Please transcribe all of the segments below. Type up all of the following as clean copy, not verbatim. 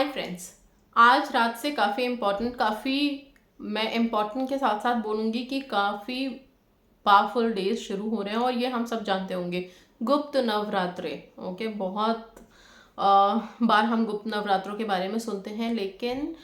Hi friends. आज रात से मैं इम्पॉर्टेंट के साथ साथ बोलूँगी कि काफ़ी पावरफुल डेज शुरू हो रहे हैं और ये हम सब जानते होंगे, गुप्त नवरात्रे। ओके, बहुत बार हम गुप्त नवरात्रों के बारे में सुनते हैं, लेकिन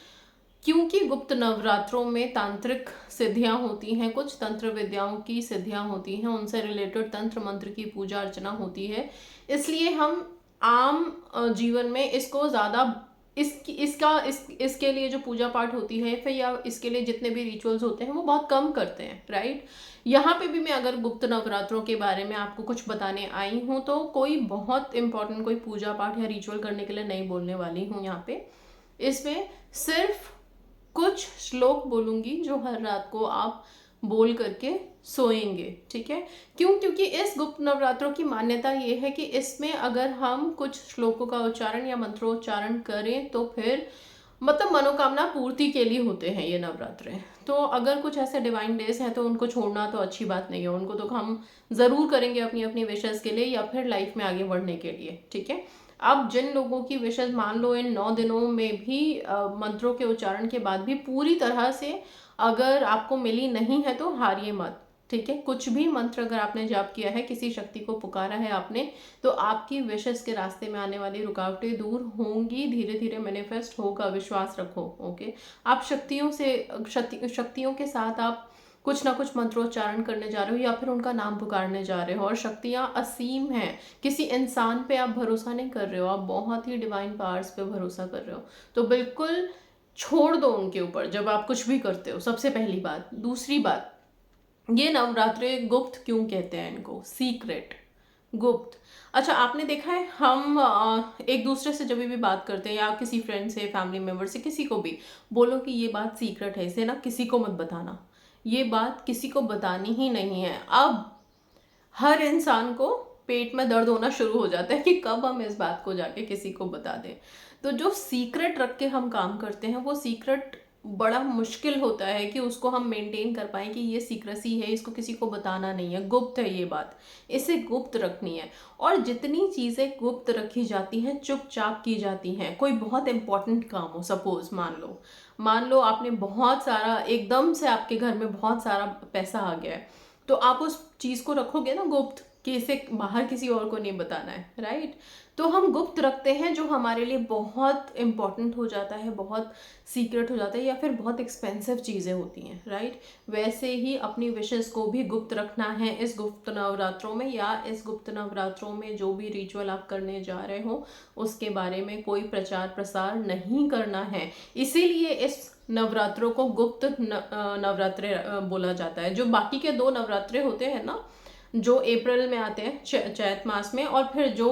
क्योंकि गुप्त नवरात्रों में तांत्रिक सिद्धियां होती हैं, कुछ तंत्र विद्याओं की सिद्धियां होती हैं, उनसे रिलेटेड तंत्र मंत्र की पूजा अर्चना होती है, इसलिए हम आम जीवन में इसको ज़्यादा इसके लिए जो पूजा पाठ होती है फिर या इसके लिए जितने भी रिचुअल्स होते हैं वो बहुत कम करते हैं, राइट। यहाँ पे भी मैं अगर गुप्त नवरात्रों के बारे में आपको कुछ बताने आई हूँ तो कोई बहुत इंपॉर्टेंट कोई पूजा पाठ या रिचुअल करने के लिए नहीं बोलने वाली हूँ। यहाँ पे इसमें सिर्फ कुछ श्लोक बोलूंगी जो हर रात को आप बोल करके सोएंगे, ठीक है। क्यों? क्योंकि इस गुप्त नवरात्रों की मान्यता ये है कि इसमें अगर हम कुछ श्लोकों का उच्चारण या मंत्रोच्चारण करें तो फिर मतलब मनोकामना पूर्ति के लिए होते हैं ये नवरात्रे। तो अगर कुछ ऐसे डिवाइन डेज हैं तो उनको छोड़ना तो अच्छी बात नहीं है, उनको तो हम ज़रूर करेंगे अपनी अपनी विशेष के लिए या फिर लाइफ में आगे बढ़ने के लिए, ठीक है। अब जिन लोगों की विशेष मान लो इन 9 दिनों में भी मंत्रों के उच्चारण के बाद भी पूरी तरह से अगर आपको मिली नहीं है तो हारिए मत, ठीक है। कुछ भी मंत्र अगर आपने जाप किया है, किसी शक्ति को पुकारा है आपने, तो आपकी विशेष के रास्ते में आने वाली रुकावटें दूर होंगी, धीरे धीरे मैनिफेस्ट होगा, विश्वास रखो। ओके, आप शक्तियों के साथ आप कुछ ना कुछ मंत्रोच्चारण करने जा रहे हो या फिर उनका नाम पुकारने जा रहे हो, और शक्तियां असीम हैं। किसी इंसान पे आप भरोसा नहीं कर रहे हो, आप बहुत ही डिवाइन पावर्स पे भरोसा कर रहे हो, तो बिल्कुल छोड़ दो उनके ऊपर जब आप कुछ भी करते हो। सबसे पहली बात। दूसरी बात, ये नवरात्रे गुप्त क्यों कहते हैं इनको? सीक्रेट, गुप्त। अच्छा, आपने देखा है हम एक दूसरे से जब भी बात करते हैं या किसी फ्रेंड से, फैमिली मेम्बर से, किसी को भी बोलो कि ये बात सीक्रेट है, इसे ना किसी को मत बताना, ये बात किसी को बतानी ही नहीं है। अब हर इंसान को पेट में दर्द होना शुरू हो जाता है कि कब हम इस बात को जाके किसी को बता दें। तो जो सीक्रेट रख के हम काम करते हैं वो सीक्रेट बड़ा मुश्किल होता है कि उसको हम मेंटेन कर पाएं कि ये सीक्रेसी है, इसको किसी को बताना नहीं है, गुप्त है ये बात, इसे गुप्त रखनी है। और जितनी चीज़ें गुप्त रखी जाती हैं, चुपचाप की जाती हैं, कोई बहुत इंपॉर्टेंट काम हो, सपोज मान लो आपने बहुत सारा, एकदम से आपके घर में बहुत सारा पैसा आ गया है, तो आप उस चीज़ को रखोगे ना गुप्त, कि इसे बाहर किसी और को नहीं बताना है, राइट। तो हम गुप्त रखते हैं जो हमारे लिए बहुत इंपॉर्टेंट हो जाता है, बहुत सीक्रेट हो जाता है, या फिर बहुत एक्सपेंसिव चीज़ें होती हैं, राइट। वैसे ही अपनी विशेष को भी गुप्त रखना है इस गुप्त नवरात्रों में, या इस गुप्त नवरात्रों में जो भी रिचुअल आप करने जा रहे हो उसके बारे में कोई प्रचार प्रसार नहीं करना है। इसीलिए इस नवरात्रों को गुप्त नवरात्रे बोला जाता है। जो बाकी के 2 नवरात्रे होते हैं ना, जो अप्रैल में आते हैं चैत मास में, और फिर जो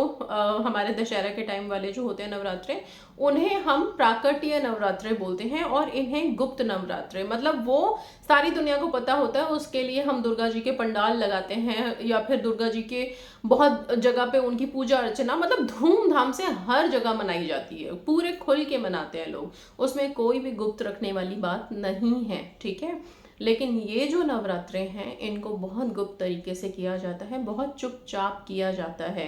हमारे दशहरा के टाइम वाले जो होते हैं नवरात्रे, उन्हें हम प्राकट्य नवरात्रे बोलते हैं, और इन्हें गुप्त नवरात्रे, मतलब वो सारी दुनिया को पता होता है, उसके लिए हम दुर्गा जी के पंडाल लगाते हैं या फिर दुर्गा जी के बहुत जगह पे उनकी पूजा अर्चना मतलब धूमधाम से हर जगह मनाई जाती है, पूरे खुल के मनाते हैं लोग, उसमें कोई भी गुप्त रखने वाली बात नहीं है, ठीक है। लेकिन ये जो नवरात्रे हैं इनको बहुत गुप्त तरीके से किया जाता है, बहुत चुपचाप किया जाता है।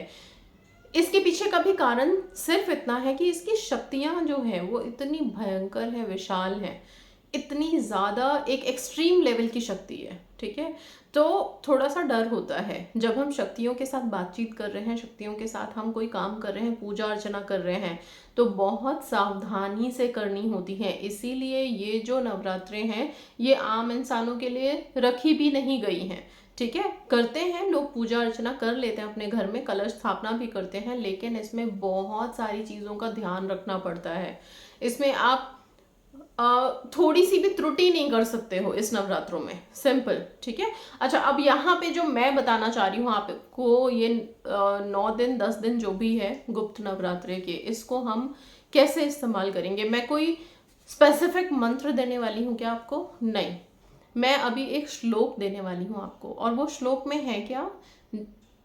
इसके पीछे का भी कारण सिर्फ इतना है कि इसकी शक्तियां जो है वो इतनी भयंकर है, विशाल है, इतनी ज़्यादा एक एक्सट्रीम लेवल की शक्ति है, ठीक है। तो थोड़ा सा डर होता है जब हम शक्तियों के साथ बातचीत कर रहे हैं, शक्तियों के साथ हम कोई काम कर रहे हैं, पूजा अर्चना कर रहे हैं, तो बहुत सावधानी से करनी होती है। इसीलिए ये जो नवरात्रे हैं ये आम इंसानों के लिए रखी भी नहीं गई हैं, ठीक है। करते हैं लोग, पूजा अर्चना कर लेते हैं अपने घर में, कलश स्थापना भी करते हैं, लेकिन इसमें बहुत सारी चीज़ों का ध्यान रखना पड़ता है। इसमें आप थोड़ी सी भी त्रुटि नहीं कर सकते हो इस नवरात्रों में, सिंपल, ठीक है। अच्छा, अब यहाँ पे जो मैं बताना चाह रही हूँ आपको, ये 9 दिन 10 दिन जो भी है गुप्त नवरात्रे के, इसको हम कैसे इस्तेमाल करेंगे? मैं कोई स्पेसिफिक मंत्र देने वाली हूँ क्या आपको? नहीं, मैं अभी एक श्लोक देने वाली हूँ आपको, और वो श्लोक में है क्या,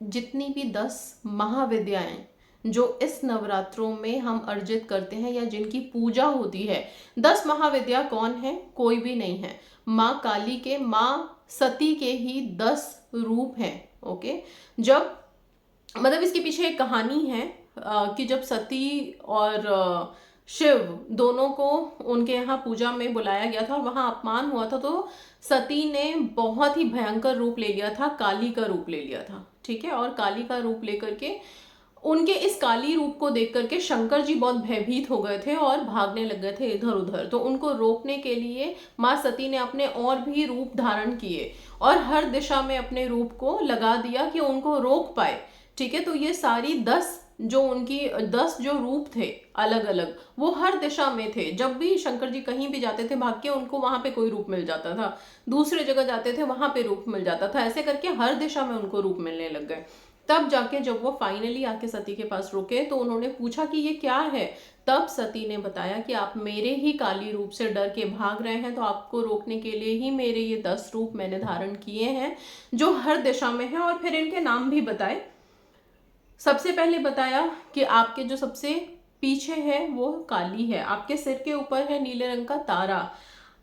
जितनी भी 10 महाविद्याएं जो इस नवरात्रों में हम अर्जित करते हैं या जिनकी पूजा होती है, 10 महाविद्या कौन है? कोई भी नहीं है, माँ काली के, माँ सती के ही 10 रूप हैं। ओके, जब मतलब इसके पीछे एक कहानी है कि जब सती और शिव, दोनों को उनके यहाँ पूजा में बुलाया गया था और वहां अपमान हुआ था, तो सती ने बहुत ही भयंकर रूप ले लिया था, काली का रूप ले लिया था, ठीक है। और काली का रूप लेकर के उनके इस काली रूप को देख करके शंकर जी बहुत भयभीत हो गए थे और भागने लग गए थे इधर उधर। तो उनको रोकने के लिए माँ सती ने अपने और भी रूप धारण किए और हर दिशा में अपने रूप को लगा दिया कि उनको रोक पाए, ठीक है। तो ये सारी 10 जो उनकी 10 जो रूप थे अलग अलग, वो हर दिशा में थे। जब भी शंकर जी कहीं भी जाते थे भाग के, उनको वहां पे कोई रूप मिल जाता था, दूसरे जगह जाते थे वहां पे रूप मिल जाता था, ऐसे करके हर दिशा में उनको रूप मिलने लग गए। तब जाके जब वो फाइनली आके सती के पास रुके तो उन्होंने पूछा कि ये क्या है। तब सती ने बताया कि आप मेरे ही काली रूप से डर के भाग रहे हैं, तो आपको रोकने के लिए ही मेरे ये 10 रूप मैंने धारण किए हैं जो हर दिशा में है। और फिर इनके नाम भी बताए। सबसे पहले बताया कि आपके जो सबसे पीछे है वो काली है, आपके सिर के ऊपर है नीले रंग का तारा,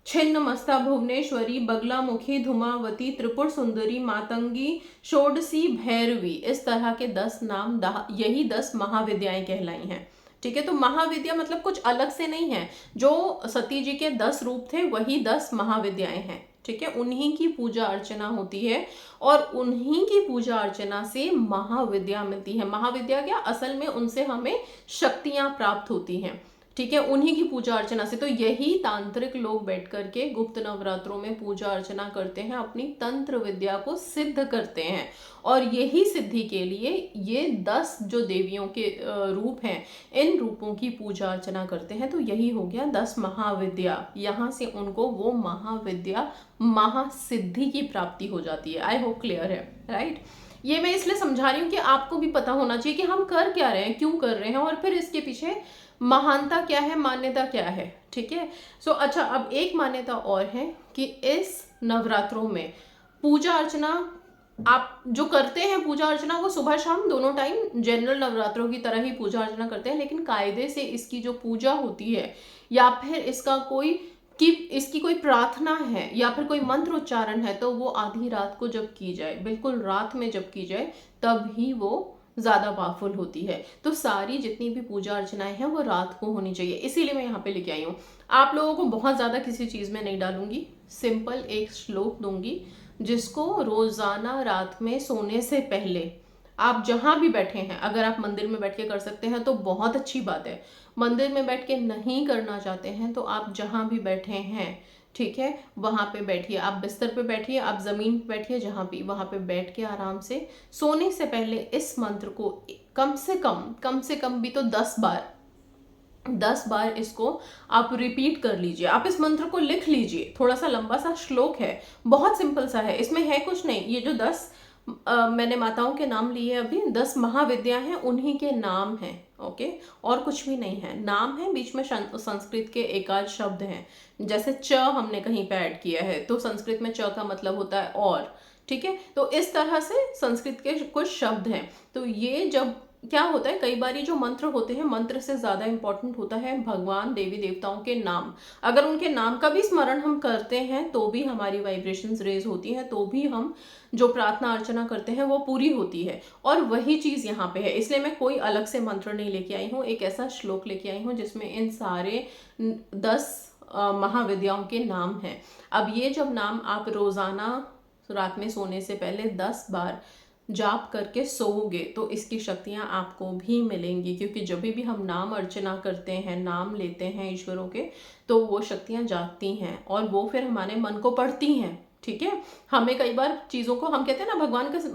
छिन्न मस्ता भुवनेश्वरी, बगलामुखी, धूमावती, त्रिपुर सुंदरी, मातंगी, षोडशी, भैरवी। इस तरह के 10 नाम, यही 10 महाविद्याएं कहलाई हैं, ठीक है। तो महाविद्या मतलब कुछ अलग से नहीं है, जो सती जी के 10 रूप थे वही 10 महाविद्याएं हैं, ठीक है। उन्हीं की पूजा अर्चना होती है और उन्हीं की पूजा अर्चना से महाविद्या मिलती है। महाविद्या क्या, असल में उनसे हमें शक्तियां प्राप्त होती हैं, ठीक है, उन्हीं की पूजा अर्चना से। तो यही तांत्रिक लोग बैठ करके गुप्त नवरात्रों में पूजा अर्चना करते हैं, अपनी तंत्र विद्या को सिद्ध करते हैं। और यही सिद्धि के लिए ये 10 जो देवियों के रूप हैं, इन रूपों की पूजा अर्चना करते हैं। तो यही हो गया 10 महाविद्या। यहाँ से उनको वो महाविद्या, महासिद्धि की प्राप्ति हो जाती है। आई होप क्लियर है, राइट। ये मैं इसलिए समझा रही हूँ कि आपको भी पता होना चाहिए कि हम कर क्या रहे हैं, क्यों कर रहे हैं, और फिर इसके पीछे महानता क्या है, मान्यता क्या है, ठीक है। सो अच्छा, अब एक मान्यता और है कि इस नवरात्रों में पूजा अर्चना आप जो करते हैं, पूजा अर्चना वो सुबह शाम दोनों टाइम जनरल नवरात्रों की तरह ही पूजा अर्चना करते हैं, लेकिन कायदे से इसकी जो पूजा होती है या फिर इसका कोई कि इसकी कोई प्रार्थना है या फिर कोई मंत्र उच्चारण है, तो वो आधी रात को जब की जाए, बिल्कुल रात में जब की जाए, तब ही वो ज़्यादा पावरफुल होती है। तो सारी जितनी भी पूजा अर्चनाएं हैं वो रात को होनी चाहिए, इसीलिए मैं यहाँ पे लेके आई हूँ। आप लोगों को बहुत ज़्यादा किसी चीज़ में नहीं डालूंगी, सिंपल एक श्लोक दूंगी जिसको रोज़ाना रात में सोने से पहले आप जहाँ भी बैठे हैं, अगर आप मंदिर में बैठ के कर सकते हैं तो बहुत अच्छी बात है। मंदिर में बैठ के नहीं करना चाहते हैं तो आप जहाँ भी बैठे हैं, ठीक है, वहाँ पे बैठिए। आप बिस्तर पे बैठिए, आप ज़मीन पे बैठिए, जहाँ भी, वहाँ पे बैठ के आराम से सोने से पहले इस मंत्र को कम से कम भी तो 10 बार इसको आप रिपीट कर लीजिए। आप इस मंत्र को लिख लीजिए, थोड़ा सा लंबा सा श्लोक है, बहुत सिंपल सा है, इसमें है कुछ नहीं। ये जो 10 मैंने माताओं के नाम लिए अभी, 10 महाविद्या हैं, उन्हीं के नाम हैं, ओके, और कुछ भी नहीं है। नाम है, बीच में संस्कृत के एकाध शब्द हैं, जैसे च हमने कहीं पे ऐड किया है तो संस्कृत में च का मतलब होता है और, ठीक है। तो इस तरह से संस्कृत के कुछ शब्द हैं। तो ये जब क्या होता है, कई बार जो मंत्र होते हैं, मंत्र से ज्यादा इंपॉर्टेंट होता है भगवान देवी देवताओं के नाम। अगर उनके नाम का भी स्मरण हम करते हैं तो भी हमारी वाइब्रेशंस रेज होती हैं, तो भी हम जो प्रार्थना अर्चना करते हैं वो पूरी होती है। और वही चीज यहाँ पे है, इसलिए मैं कोई अलग से मंत्र नहीं लेके आई हूँ, एक ऐसा श्लोक लेके आई हूँ जिसमें इन सारे 10 महाविद्याओं के नाम हैं। अब ये जब नाम आप रोजाना रात में सोने से पहले 10 बार जाप करके सोओगे तो इसकी शक्तियां आपको भी मिलेंगी, क्योंकि जब भी हम नाम अर्चना करते हैं, नाम लेते हैं ईश्वरों के, तो वो शक्तियां जागती हैं और वो फिर हमारे मन को पढ़ती हैं, ठीक है। हमें कई बार चीज़ों को हम कहते हैं ना,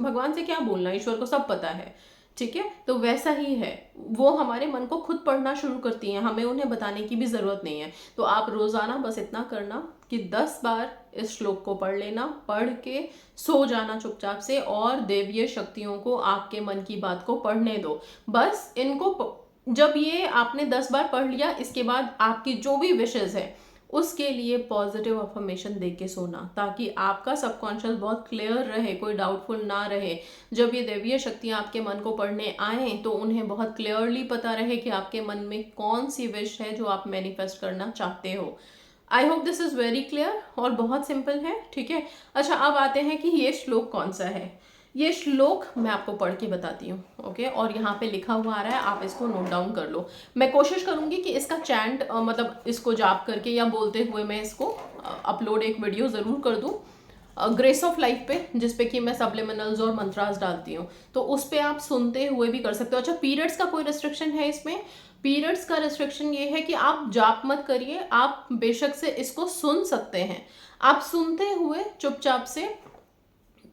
भगवान से क्या बोलना, ईश्वर को सब पता है, ठीक है। तो वैसा ही है, वो हमारे मन को खुद पढ़ना शुरू करती हैं, हमें उन्हें बताने की भी ज़रूरत नहीं है। तो आप रोज़ाना बस इतना करना कि 10 बार इस श्लोक को पढ़ लेना, पढ़ के सो जाना चुपचाप से, और देवीय शक्तियों को आपके मन की बात को पढ़ने दो। बस इनको जब ये आपने 10 बार पढ़ लिया, इसके बाद आपकी जो भी विशेष है उसके लिए पॉजिटिव अफर्मेशन दे के सोना, ताकि आपका सबकॉन्शियस बहुत क्लियर रहे, कोई डाउटफुल ना रहे। जब ये दैवीय शक्तियाँ आपके मन को पढ़ने आए तो उन्हें बहुत क्लियरली पता रहे कि आपके मन में कौन सी विश है जो आप मैनिफेस्ट करना चाहते हो। I hope this is very clear और बहुत सिंपल है, ठीक है। अच्छा, अब आते हैं कि ये श्लोक कौन सा है। ये श्लोक मैं आपको पढ़ के बताती हूँ, ओके। और यहाँ पे लिखा हुआ आ रहा है, आप इसको नोट डाउन कर लो। मैं कोशिश करूँगी कि इसका चैंट मतलब इसको जाप करके या बोलते हुए मैं इसको अपलोड एक वीडियो ज़रूर कर दूँ ग्रेस ऑफ लाइफ पे, जिसपे कि मैं सब्लिमिनल्स और मंत्रास डालती हूँ, तो उस पर आप सुनते हुए भी कर सकते हो। अच्छा, पीरियड्स का कोई रिस्ट्रिक्शन है इसमें? पीरियड्स का रिस्ट्रिक्शन ये है कि आप जाप मत करिए, आप बेशक से इसको सुन सकते हैं, आप सुनते हुए चुपचाप से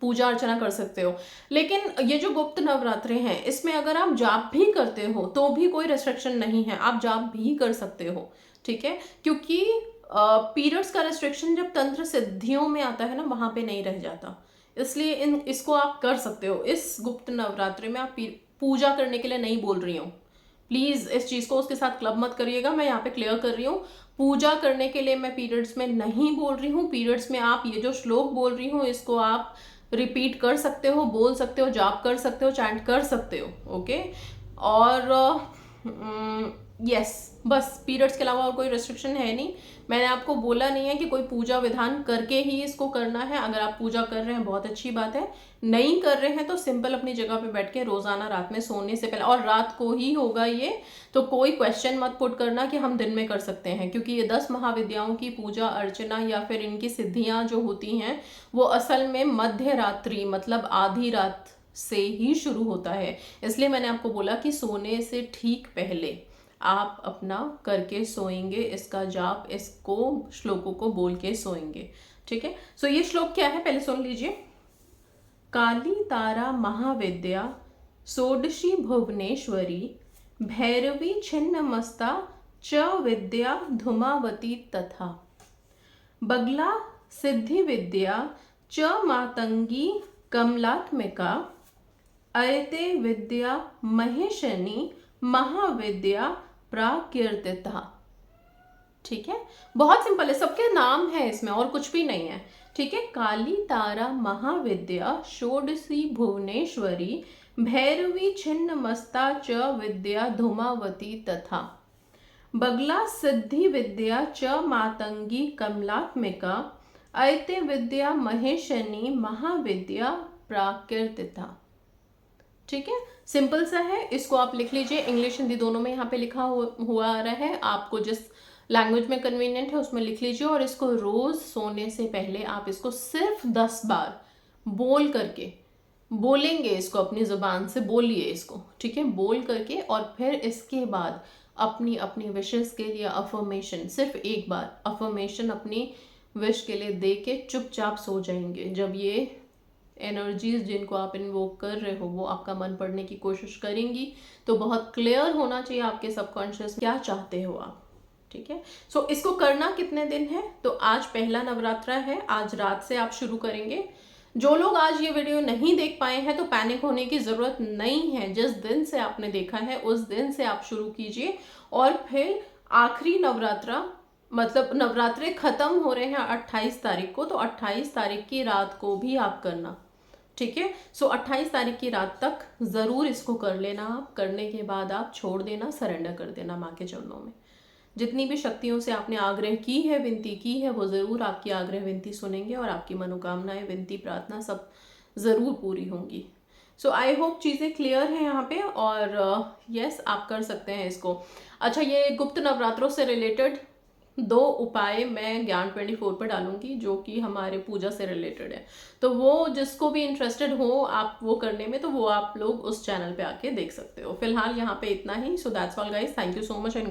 पूजा अर्चना कर सकते हो। लेकिन ये जो गुप्त नवरात्रे हैं, इसमें अगर आप जाप भी करते हो तो भी कोई रेस्ट्रिक्शन नहीं है, आप जाप भी कर सकते हो, ठीक है। क्योंकि पीरियड्स का रेस्ट्रिक्शन जब तंत्र सिद्धियों में आता है ना, वहां पे नहीं रह जाता, इसलिए इसको आप कर सकते हो। इस गुप्त नवरात्रि में आप पूजा करने के लिए नहीं बोल रही हूँ, प्लीज इस चीज को उसके साथ क्लब मत करिएगा, मैं यहाँ पे क्लियर कर रही हूँ। पूजा करने के लिए मैं पीरियड्स में नहीं बोल रही हूँ। पीरियड्स में आप ये जो श्लोक बोल रही हूँ, इसको आप रिपीट कर सकते हो, बोल सकते हो, जाप कर सकते हो, चैंट कर सकते हो, ओके। और यस, बस पीरियड्स के अलावा और कोई रेस्ट्रिक्शन है नहीं। मैंने आपको बोला नहीं है कि कोई पूजा विधान करके ही इसको करना है। अगर आप पूजा कर रहे हैं बहुत अच्छी बात है, नहीं कर रहे हैं तो सिंपल अपनी जगह पे बैठ के रोजाना रात में सोने से पहले, और रात को ही होगा ये, तो कोई क्वेश्चन मत पुट करना कि हम दिन में कर सकते हैं, क्योंकि ये 10 महाविद्याओं की पूजा अर्चना या फिर इनकी सिद्धियां जो होती हैं वो असल में मध्य रात्रि मतलब आधी रात से ही शुरू होता है। इसलिए मैंने आपको बोला कि सोने से ठीक पहले आप अपना करके सोएंगे इसका जाप, इसको श्लोकों को बोल के सोएंगे, ठीक है। सो ये श्लोक क्या है, पहले सुन लीजिए। काली तारा महाविद्या षोडशी भुवनेश्वरी भैरवी छिन्नमस्ता च विद्या धूमावती तथा बगला सिद्धि विद्या च मातंगी कमलात्मिका अयते विद्या महेशनी महाविद्या प्राकीर्तिता। ठीक है, बहुत सिंपल है, सबके नाम है इसमें और कुछ भी नहीं है, ठीक है। काली तारा महाविद्या षोडशी भुवनेश्वरी भैरवी छिन्नमस्ता च विद्या धूमावती तथा बगला सिद्धि विद्या च मातंगी कमलात्मिका अयते विद्या महेशनी महाविद्या प्राकीर्तिता। ठीक है, सिंपल सा है, इसको आप लिख लीजिए। इंग्लिश हिंदी दोनों में यहाँ पे लिखा हुआ आ रहा है, आपको जिस लैंग्वेज में कन्वीनियंट है उसमें लिख लीजिए। और इसको रोज सोने से पहले आप इसको सिर्फ 10 बार बोल करके बोलेंगे, इसको अपनी जुबान से बोलिए इसको, ठीक है, बोल करके। और फिर इसके बाद अपनी अपनी विशेस के लिए अफर्मेशन, सिर्फ एक बार अफर्मेशन अपनी विश के लिए दे के चुपचाप सो जाएंगे। जब ये एनर्जीज जिनको आप इन्वोक कर रहे हो वो आपका मन पढ़ने की कोशिश करेंगी, तो बहुत क्लियर होना चाहिए आपके सबकॉन्शियस क्या चाहते हो आप, ठीक है। सो इसको करना कितने दिन है, तो आज पहला नवरात्रा है, आज रात से आप शुरू करेंगे। जो लोग आज ये वीडियो नहीं देख पाए हैं तो पैनिक होने की जरूरत नहीं है, जिस दिन से आपने देखा है उस दिन से आप शुरू कीजिए। और फिर आखिरी नवरात्रा मतलब नवरात्रे खत्म हो रहे हैं 28 तारीख को, तो 28 तारीख की रात को भी आप करना, ठीक है। सो 28 तारीख की रात तक जरूर इसको कर लेना आप। करने के बाद आप छोड़ देना, सरेंडर कर देना माँ के चरणों में। जितनी भी शक्तियों से आपने आग्रह की है, विनती की है, वो जरूर आपकी आग्रह विनती सुनेंगे और आपकी मनोकामनाएं, विनती, प्रार्थना सब जरूर पूरी होंगी। सो आई होप चीज़ें क्लियर हैं यहाँ पे। और यस, आप कर सकते हैं इसको। अच्छा, ये गुप्त नवरात्रों से रिलेटेड 2 उपाय मैं ज्ञान 24 पर डालूंगी जो कि हमारे पूजा से रिलेटेड है, तो वो जिसको भी इंटरेस्टेड हो आप वो करने में, तो वो आप लोग उस चैनल पे आके देख सकते हो। फिलहाल यहाँ पे इतना ही। So that's all guys, thank you so much and